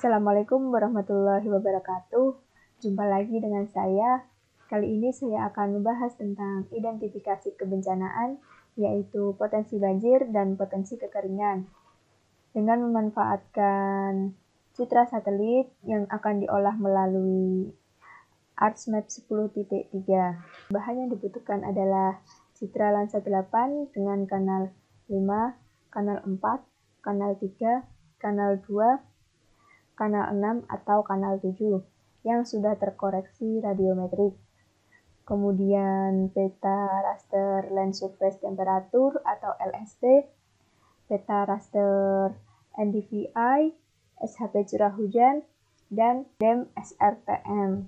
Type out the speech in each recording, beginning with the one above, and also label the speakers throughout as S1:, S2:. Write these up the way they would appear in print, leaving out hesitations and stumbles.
S1: Assalamualaikum warahmatullahi wabarakatuh. Jumpa lagi dengan saya. Kali ini saya akan membahas tentang identifikasi kebencanaan, yaitu potensi banjir dan potensi kekeringan. Dengan memanfaatkan citra satelit yang akan diolah melalui ArcMap 10.3. Bahan yang dibutuhkan adalah citra Landsat 8 dengan kanal 5, kanal 4, kanal 3, kanal 2, kanal 6 atau kanal 7 yang sudah terkoreksi radiometrik. Kemudian peta raster Land Surface Temperature atau LST, peta raster NDVI, SHP curah hujan, dan DEM SRTM.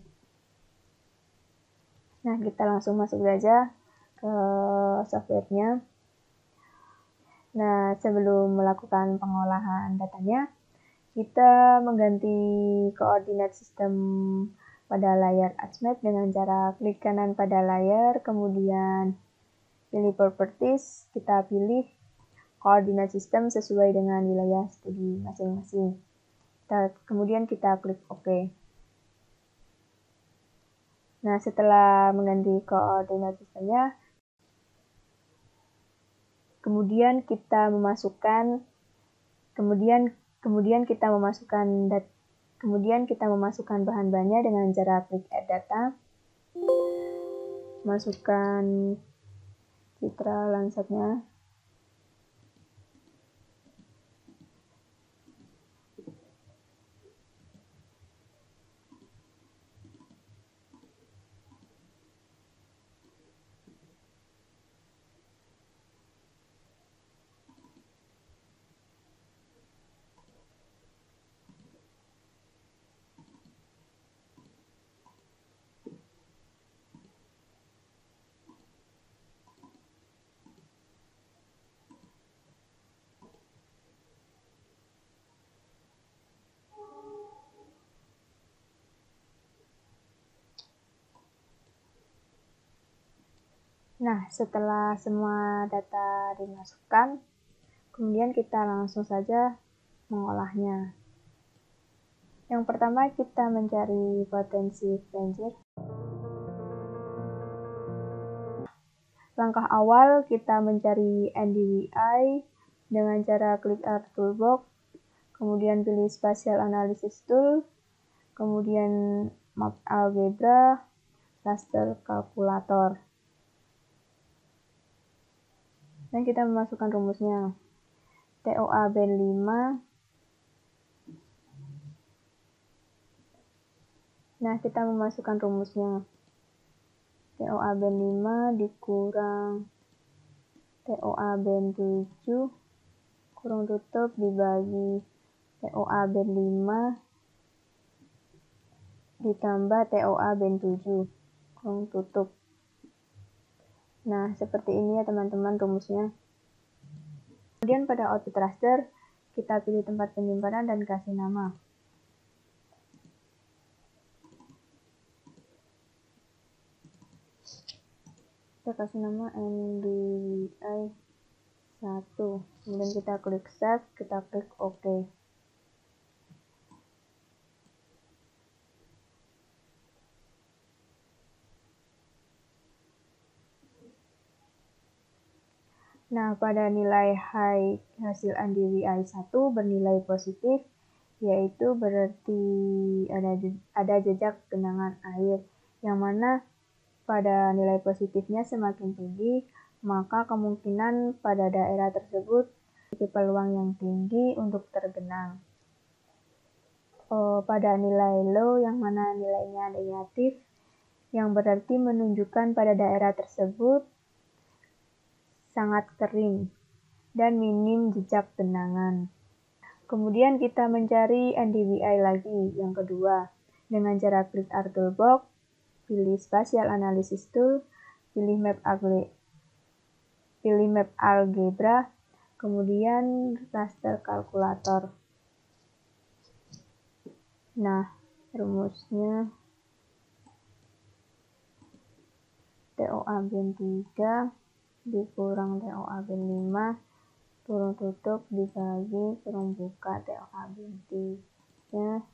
S1: Nah, kita langsung masuk saja ke softwarenya. Nah, sebelum melakukan pengolahan datanya, kita mengganti koordinat sistem pada layar ArcMap dengan cara klik kanan pada layar, kemudian pilih Properties, kita pilih koordinat sistem sesuai dengan wilayah studi masing-masing. Kemudian kita klik OK. Nah, setelah mengganti koordinat sistemnya, kemudian kita memasukkan bahan-bahannya dengan cara klik Add Data, masukkan citra Landsatnya, Nah, setelah semua data dimasukkan, kemudian kita langsung saja mengolahnya. Yang pertama, kita mencari potensi banjir. Langkah awal, kita mencari NDVI dengan cara klik Art Toolbox, kemudian pilih Spatial Analysis Tool, kemudian Map Algebra, Raster Kalkulator. Dan kita memasukkan rumusnya. TOA band 5. Nah, kita memasukkan rumusnya. TOA band 5 dikurang TOA band 7 kurung tutup dibagi TOA band 5 ditambah TOA band 7 kurung tutup. Nah, seperti ini ya teman-teman rumusnya. Kemudian pada output raster, kita pilih tempat penyimpanan dan kasih nama. Kita kasih nama NDVI 1. Kemudian kita klik Save, kita klik OK. Nah, pada nilai hasil NDVI 1 bernilai positif, yaitu berarti ada jejak genangan air, yang mana pada nilai positifnya semakin tinggi, maka kemungkinan pada daerah tersebut memiliki peluang yang tinggi untuk tergenang. Pada nilai low, yang mana nilainya negatif, yang berarti menunjukkan pada daerah tersebut sangat kering dan minim jejak genangan. Kemudian kita mencari NDVI lagi yang kedua dengan cara klik Art Toolbox, pilih Spatial Analysis Tool, pilih Map Algebra, kemudian Raster Kalkulator. Nah, rumusnya TOA band 3 dikurang TOA band 5 kurung tutup dibagi kurung buka TOA band rumusnya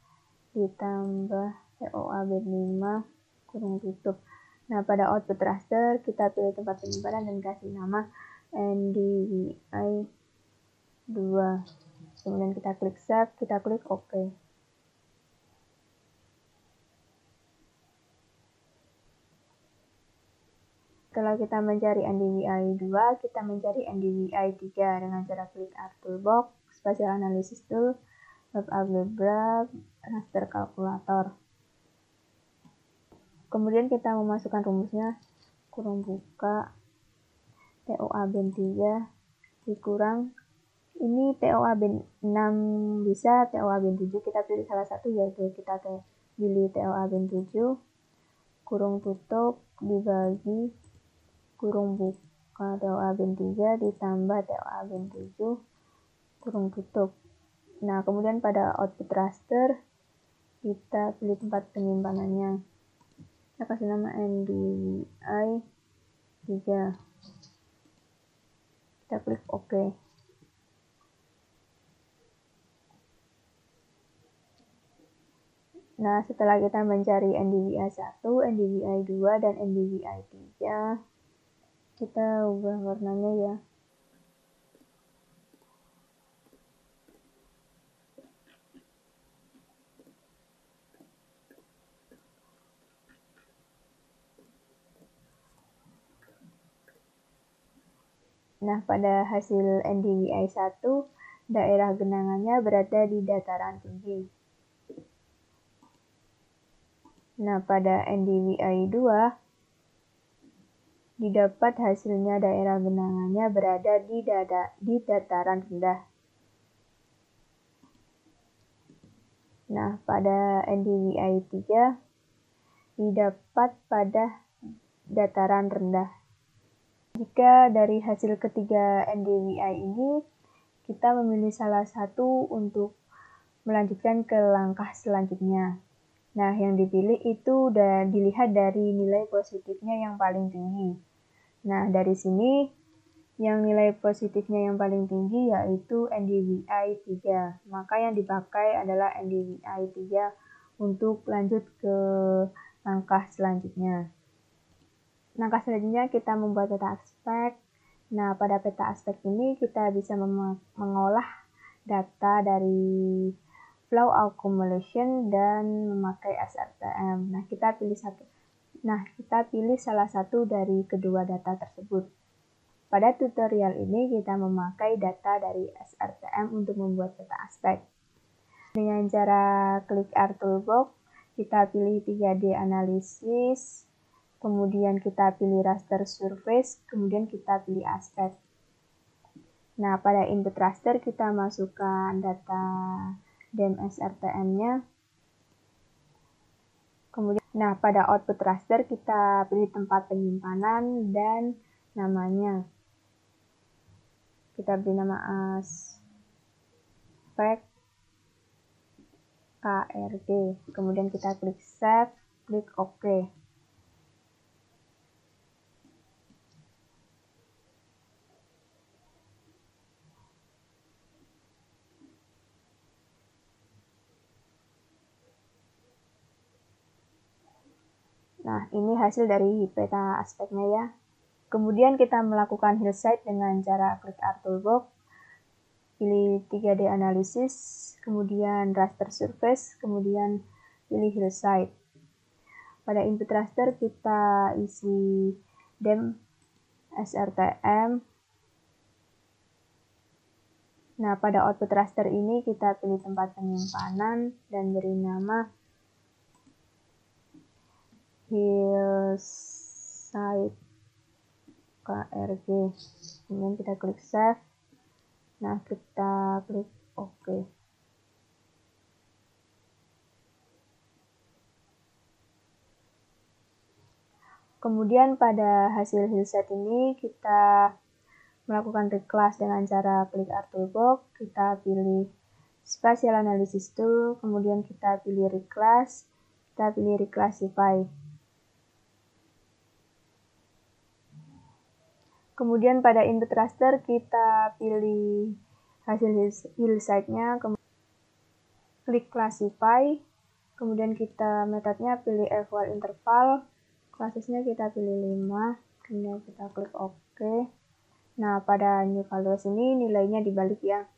S1: ditambah TOA band 5 kurung tutup. Nah, pada output raster kita pilih tempat penyimpanan dan kasih nama NDVI 2. Kemudian kita klik save, kita klik OK. Setelah kita mencari NDVI 2, kita mencari NDVI 3 dengan cara klik Art Toolbox, Spatial Analysis Tool, Web Algebra, Raster Calculator. Kemudian kita memasukkan rumusnya, kurung buka, TOA band 3, dikurang, ini TOA band 6 bisa, TOA band 7, kita pilih salah satu, yaitu kita pilih TOA band 7, kurung tutup, dibagi, kurung buka TOA band 3, ditambah TOA band 7, kurung tutup. Nah, kemudian pada output raster, kita pilih tempat penyimpanannya. Kita kasih nama NDVI 3. Kita klik OK. Nah, setelah kita mencari NDVI 1, NDVI 2, dan NDVI 3, kita ubah warnanya ya. Nah, pada hasil NDVI 1, daerah genangannya berada di dataran tinggi. Nah, pada NDVI 2, didapat hasilnya daerah genangannya berada di dataran rendah. Nah, pada NDVI 3, didapat pada dataran rendah. Jika dari hasil ketiga NDVI ini, kita memilih salah satu untuk melanjutkan ke langkah selanjutnya. Nah, yang dipilih itu udah dilihat dari nilai positifnya yang paling tinggi. Nah, dari sini, yang nilai positifnya yang paling tinggi yaitu NDVI 3. Maka yang dipakai adalah NDVI 3 untuk lanjut ke langkah selanjutnya. Langkah selanjutnya kita membuat peta aspek. Nah, pada peta aspek ini kita bisa mengolah data dari flow accumulation dan memakai SRTM. Nah, kita pilih salah satu dari kedua data tersebut. Pada tutorial ini kita memakai data dari SRTM untuk membuat peta aspek. Dengan cara klik Art Toolbox, kita pilih 3D Analysis, kemudian kita pilih raster surface, kemudian kita pilih aspek. Nah, pada input raster kita masukkan data DEM SRTM-nya. Kemudian, nah, pada output raster kita pilih tempat penyimpanan dan namanya. Kita beri nama aspek KRG. Kemudian kita klik save, klik OK. Nah, ini hasil dari peta aspeknya ya. Kemudian kita melakukan hillside dengan cara klik Art Toolbox, pilih 3D Analysis, kemudian raster surface, kemudian pilih hillside. Pada input raster kita isi DEM SRTM. Nah, pada output raster ini kita pilih tempat penyimpanan dan beri nama hillside KRG. Kemudian kita klik save. Nah, kita klik OK. Kemudian pada hasil hillside ini kita melakukan reclass dengan cara klik Art Toolbox, kita pilih Spatial Analysis Tool, kemudian kita pilih reclass, kita pilih reclassify. Kemudian pada input raster kita pilih hasil hillside-nya, klik classify, kemudian kita metodenya pilih eval interval, classesnya kita pilih 5, kemudian kita klik OK. Nah, pada new values ini nilainya dibalik ya.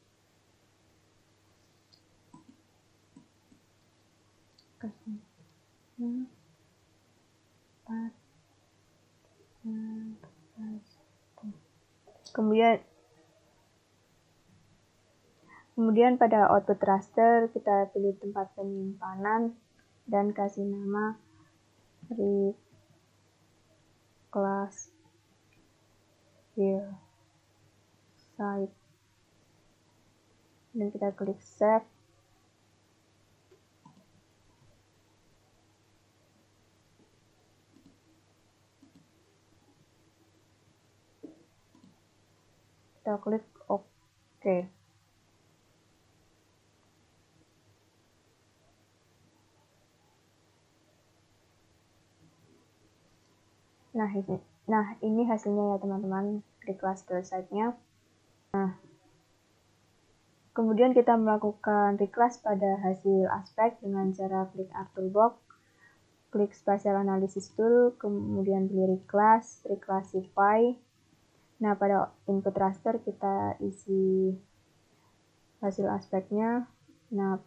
S1: Kemudian pada output raster kita pilih tempat penyimpanan dan kasih nama class here site, dan kita klik save. Kita klik OK. Nah, ini hasilnya ya teman-teman, di cluster site-nya. Nah, kemudian kita melakukan reclass pada hasil aspek dengan cara klik Art Toolbox, klik Spatial Analysis Tool, kemudian pilih reclass, reclassify. Nah, pada input raster kita isi hasil aspeknya. Nah,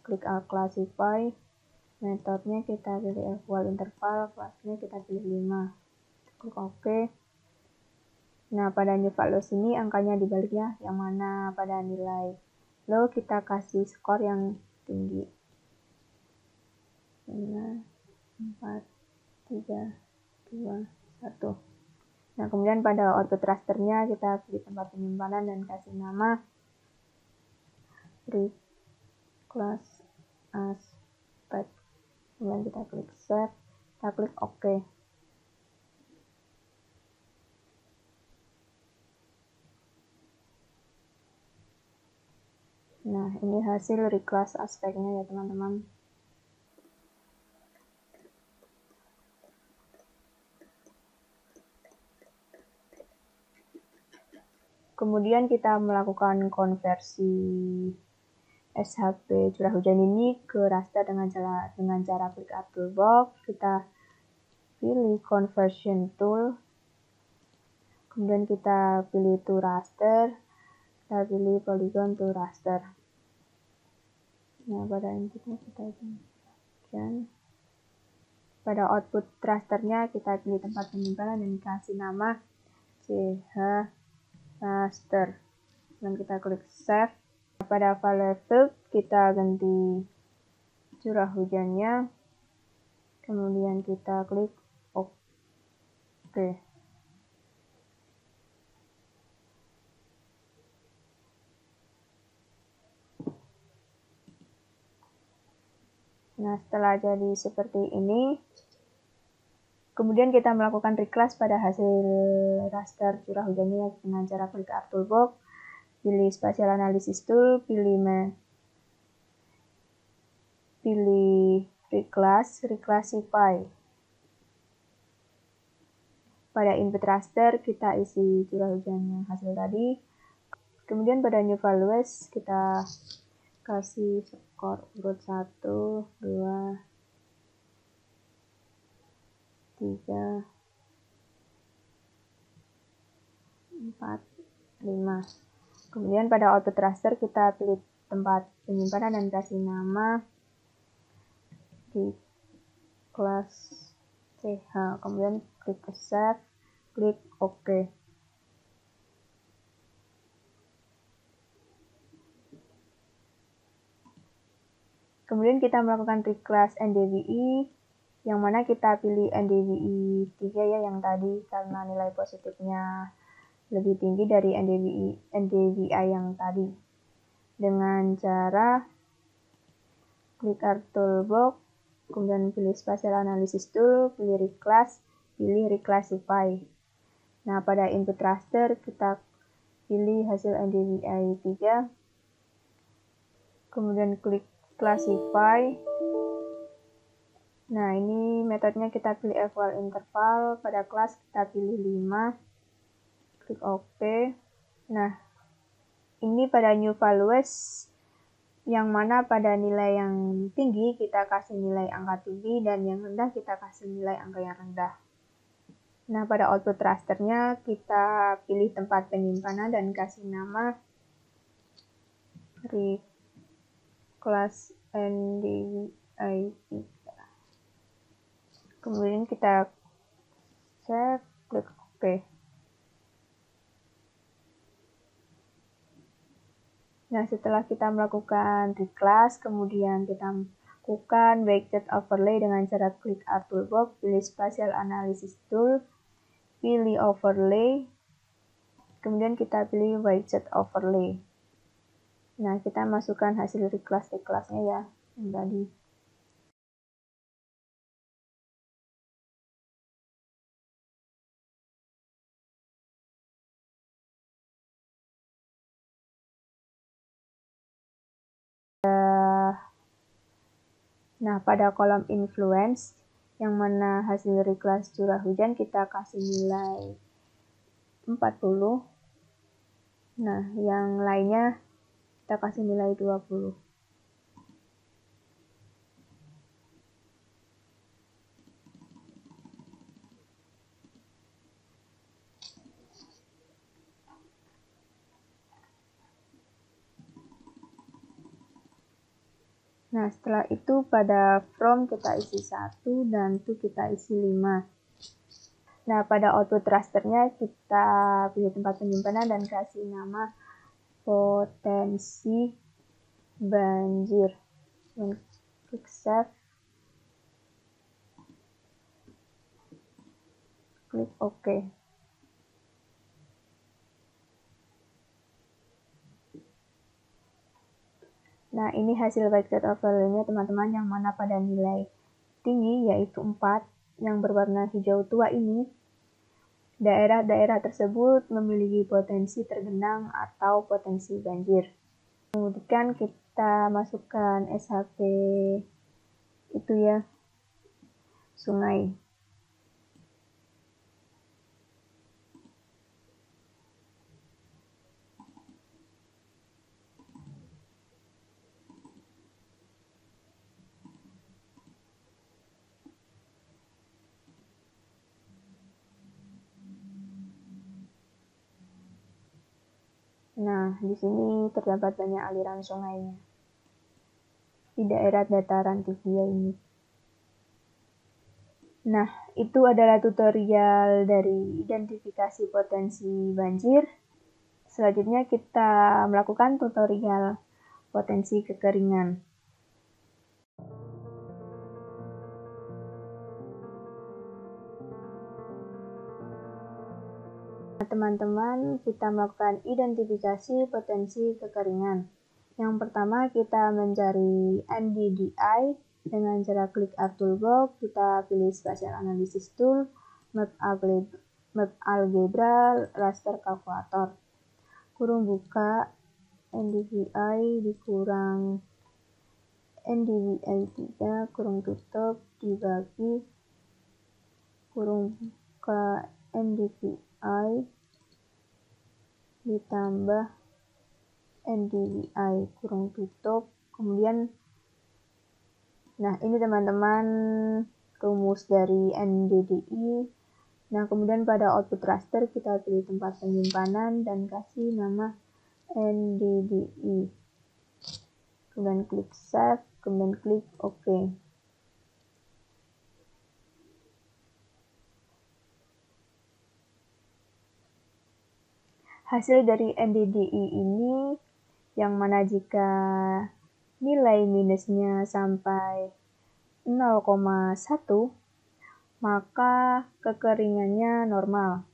S1: klik classify, metodenya kita pilih eval interval, kelasnya kita pilih 5. Klik OK. Nah, pada new values ini angkanya dibalik ya, yang mana pada nilai low kita kasih skor yang tinggi. 5, 4, 3, 2, 1. Nah, kemudian pada output rasternya kita pilih tempat penyimpanan dan kasih nama class aspect. Kemudian kita klik save, kita klik OK. Nah, ini hasil reclass aspeknya ya teman-teman. Kemudian kita melakukan konversi SHP curah hujan ini ke raster dengan cara klik Art Toolbox, kita pilih Conversion Tool, kemudian kita pilih to raster, kita pilih Polygon to raster. Nah, pada inputnya kita bagian. Pada output rasternya kita pilih tempat penyimpanan dan kasih nama CH raster. Dan kita klik save. Pada value field kita ganti curah hujannya, kemudian kita klik OK. Nah, setelah jadi seperti ini, kemudian kita melakukan reclass pada hasil raster curah hujannya dengan cara klik Art Toolbox, pilih Spatial Analysis Tool, pilih reclass, reclassify. Pada input raster kita isi curah hujan yang hasil tadi. Kemudian pada new values kita kasih skor urut 1, 2, 3, 4, 5. Kemudian pada output raster kita pilih tempat penyimpanan dan kasih nama di kelas CH. Kemudian klik save, klik OK. Kemudian kita melakukan reclass NDVI, yang mana kita pilih NDVI 3 ya yang tadi, karena nilai positifnya lebih tinggi dari NDVI yang tadi. Dengan cara klik Art Toolbox, kemudian pilih Spatial Analysis Tool, pilih Reclass, pilih Reclassify. Nah, pada input raster kita pilih hasil NDVI 3, kemudian klik Classify. Nah, ini metodenya kita pilih eval interval, pada kelas kita pilih 5, klik OK. Nah, ini pada new values yang mana pada nilai yang tinggi kita kasih nilai angka tinggi dan yang rendah kita kasih nilai angka yang rendah. Nah, pada output rasternya kita pilih tempat penyimpanan dan kasih nama reclass NDVI3. Kemudian kita save, klik OK. Nah, setelah kita melakukan reclass, kemudian kita lakukan widget overlay dengan cara klik Art Toolbox, pilih Spatial Analysis Tool, pilih Overlay, kemudian kita pilih widget overlay. Nah, kita masukkan hasil reclass-nya ya, yang tadi. Nah, pada kolom influence, yang mana hasil reclass curah hujan kita kasih nilai 40. Nah, yang lainnya kita kasih nilai 20. Nah, setelah itu pada from kita isi 1 dan to kita isi 5. Nah, pada output rasternya kita pilih tempat penyimpanan dan kasih nama potensi banjir. Dan klik save, klik OK. Nah, ini hasil widget overlay-nya teman-teman, yang mana pada nilai tinggi yaitu 4 yang berwarna hijau tua ini, daerah-daerah tersebut memiliki potensi tergenang atau potensi banjir. Kemudian kita masukkan SHP itu ya, sungai. Nah, di sini terdapat banyak aliran sungainya di daerah dataran tinggi ini. Nah, itu adalah tutorial dari identifikasi potensi banjir. Selanjutnya kita melakukan tutorial potensi kekeringan. Teman-teman, kita melakukan identifikasi potensi kekeringan. Yang pertama, kita mencari NDDI dengan cara klik Art Toolbox, kita pilih Spatial Analysis Tool, Map Algebra, Raster Calculator. Kurung buka, NDVI dikurang NDVI 3, kurung tutup, dibagi, kurung buka NDVI, ditambah NDVI, kurung tutup, kemudian nah ini teman-teman rumus dari NDDI. Nah, kemudian pada output raster kita pilih tempat penyimpanan dan kasih nama NDDI, kemudian klik save, kemudian klik OK. Hasil dari NDDI ini, yang mana jika nilai minusnya sampai 0,1, maka kekeringannya normal.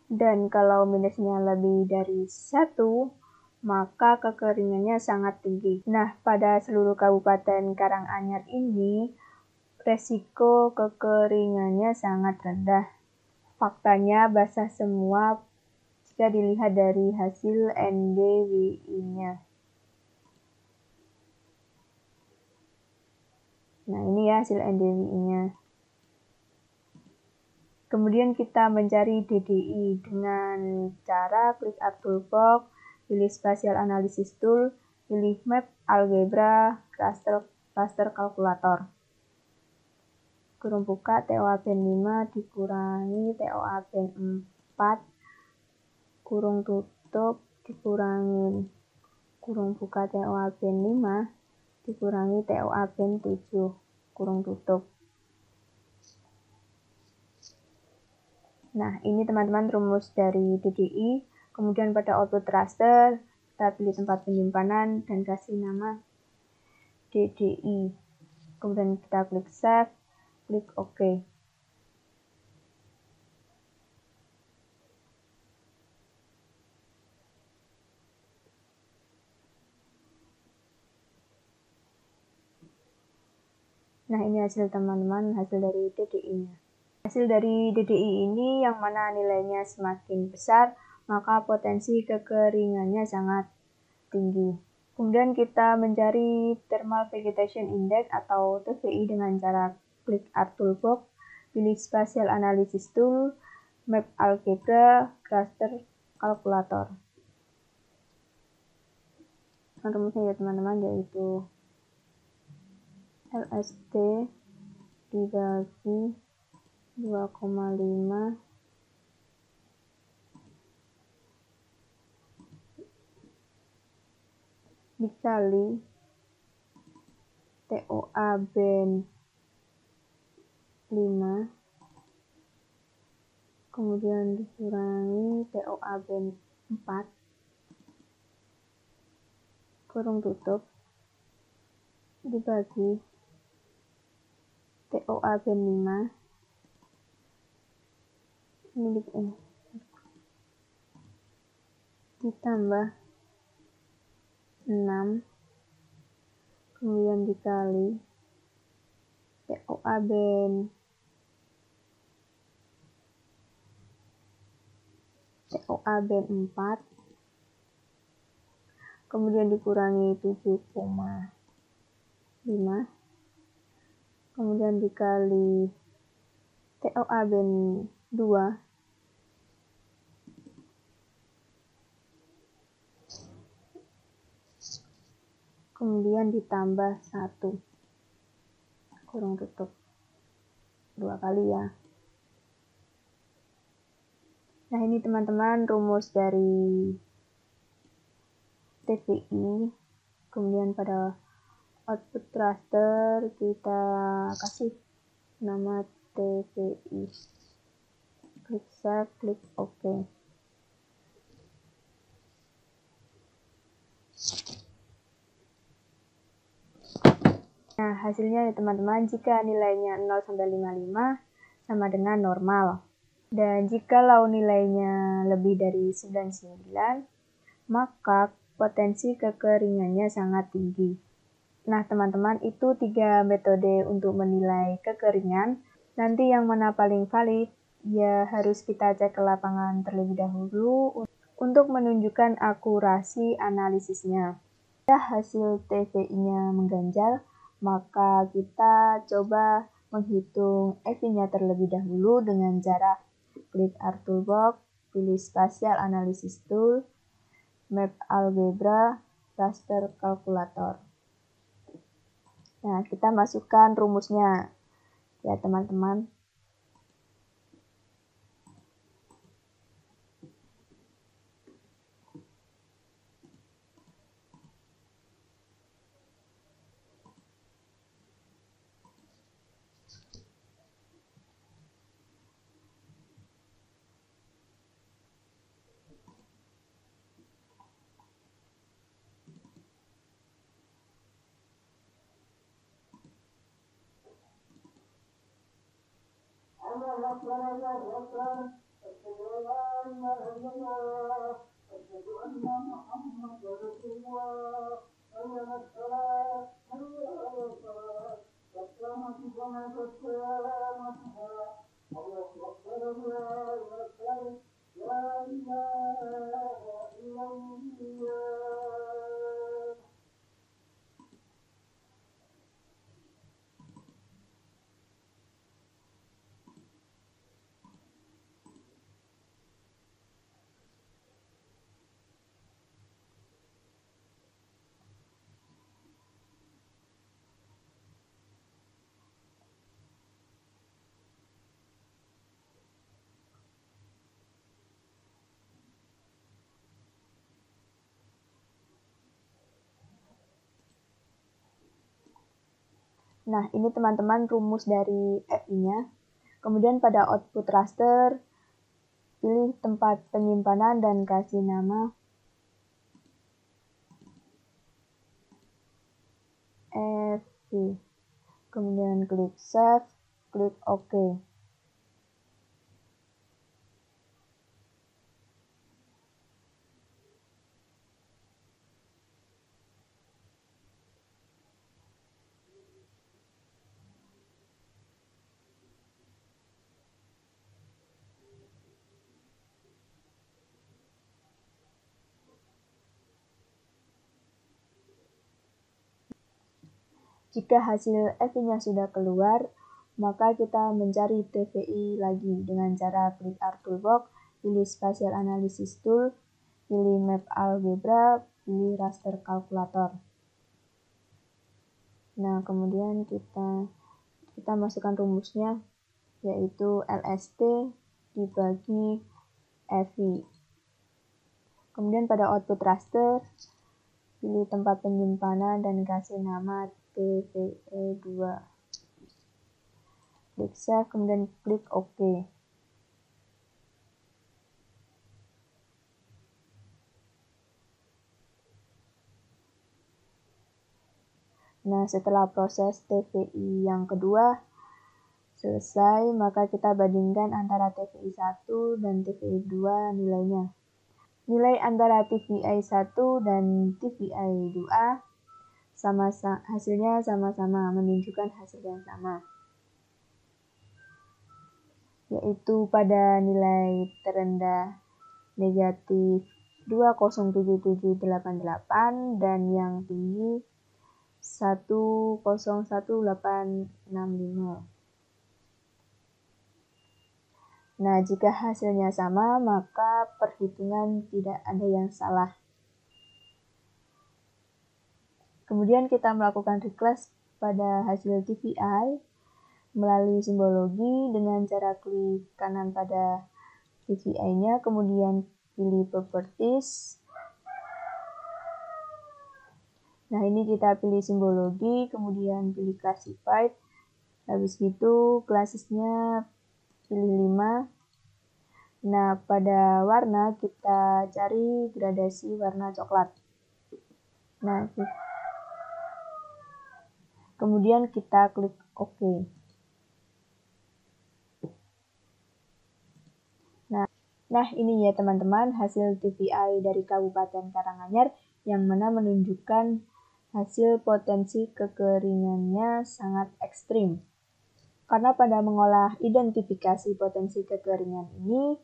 S1: Dan kalau minusnya lebih dari 1, maka kekeringannya sangat tinggi. Nah, pada seluruh Kabupaten Karanganyar ini, resiko kekeringannya sangat rendah. Faktanya basah semua jika dilihat dari hasil NDWI-nya. Nah, ini ya hasil NDWI-nya. Kemudian kita mencari DDI dengan cara klik Art Toolbox, pilih Spatial Analysis Tool, pilih map algebra cluster kalkulator. Kurung buka TOA band 5 dikurangi TOA band 4, kurung tutup dikurangin kurung buka TOA band 5 dikurangi TOA band 7, kurung tutup. Nah, ini teman-teman rumus dari DDI. Kemudian pada output raster, kita pilih tempat penyimpanan dan kasih nama DDI. Kemudian kita klik save, klik OK. Nah, ini hasil teman-teman, hasil dari DDI-nya. Hasil dari DDI ini yang mana nilainya semakin besar, maka potensi kekeringannya sangat tinggi. Kemudian kita mencari Thermal Vegetation Index atau TVI dengan cara klik Art Toolbox, pilih Spatial Analysis Tool, Map Algebra, Cluster Calculator. Rumusnya ya teman-teman, yaitu LST dibagi 2,5 dikali TOA band 5 kemudian dikurangi TOA band 4 kurung tutup dibagi TOA band 5 ditambah 6 kemudian dikali TOA band 4 kemudian dikurangi 7,5 kemudian dikali TOA band 2 kemudian ditambah 1 kurung tutup 2 kali ya. Nah, ini teman-teman rumus dari TVI. Kemudian pada output raster kita kasih nama TVI. Klik save, klik OK. Nah, hasilnya ya teman-teman, jika nilainya 0-55 sama dengan normal. Dan jikalau nilainya lebih dari 99, maka potensi kekeringannya sangat tinggi. Nah, teman-teman, itu 3 metode untuk menilai kekeringan. Nanti yang mana paling valid, ya harus kita cek ke lapangan terlebih dahulu untuk menunjukkan akurasi analisisnya. Jika hasil TVI-nya mengganjal, maka kita coba menghitung EV-nya terlebih dahulu dengan cara klik Art Toolbox, pilih Spatial Analysis Tool, Map Algebra, Cluster Calculator. Nah, kita masukkan rumusnya ya teman-teman. Nah, ini teman-teman rumus dari FI-nya. Kemudian pada output raster, pilih tempat penyimpanan dan kasih nama FI. Kemudian klik save, klik OK. Jika hasil FI-nya sudah keluar, maka kita mencari TVI lagi dengan cara klik Art Toolbox, pilih Spatial Analysis Tool, pilih Map Algebra, pilih Raster Calculator. Nah, kemudian kita masukkan rumusnya, yaitu LST dibagi FI. Kemudian pada output raster, pilih tempat penyimpanan dan kasih nama TVE2. Klik save, kemudian klik OK. Nah, setelah proses TVI yang kedua selesai, maka kita bandingkan antara TVI 1 dan TVI 2 nilainya. Nilai antara TVI 1 dan TVI 2 hasilnya sama-sama menunjukkan hasil yang sama, yaitu pada nilai terendah negatif 2,07788 dan yang tinggi 1,01865. Nah, jika hasilnya sama, maka perhitungan tidak ada yang salah. Kemudian kita melakukan reclass pada hasil TVI melalui simbologi dengan cara klik kanan pada TVI-nya, kemudian pilih Properties. Nah, ini kita pilih simbologi, kemudian pilih Classified. Habis itu, klassisnya pilih 5. Nah, pada warna kita cari gradasi warna coklat. Nah, kemudian kita klik OK. Nah, ini ya teman-teman hasil TVI dari Kabupaten Karanganyar yang mana menunjukkan hasil potensi kekeringannya sangat ekstrim. Karena pada mengolah identifikasi potensi kekeringan ini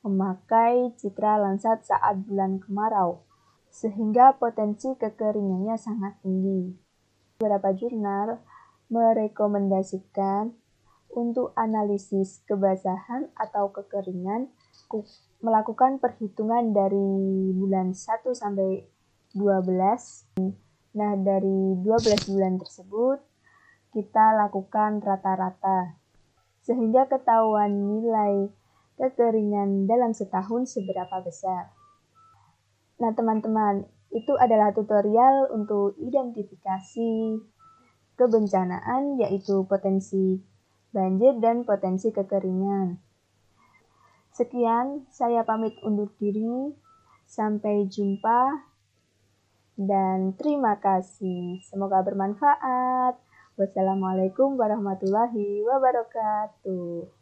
S1: memakai citra Landsat saat bulan kemarau, sehingga potensi kekeringannya sangat tinggi. Beberapa jurnal merekomendasikan untuk analisis kebasahan atau kekeringan melakukan perhitungan dari bulan 1 sampai 12. Nah, dari 12 bulan tersebut kita lakukan rata-rata sehingga ketahuan nilai kekeringan dalam setahun seberapa besar. Nah, teman-teman, itu adalah tutorial untuk identifikasi kebencanaan, yaitu potensi banjir dan potensi kekeringan. Sekian, saya pamit undur diri. Sampai jumpa dan terima kasih. Semoga bermanfaat. Wassalamualaikum warahmatullahi wabarakatuh.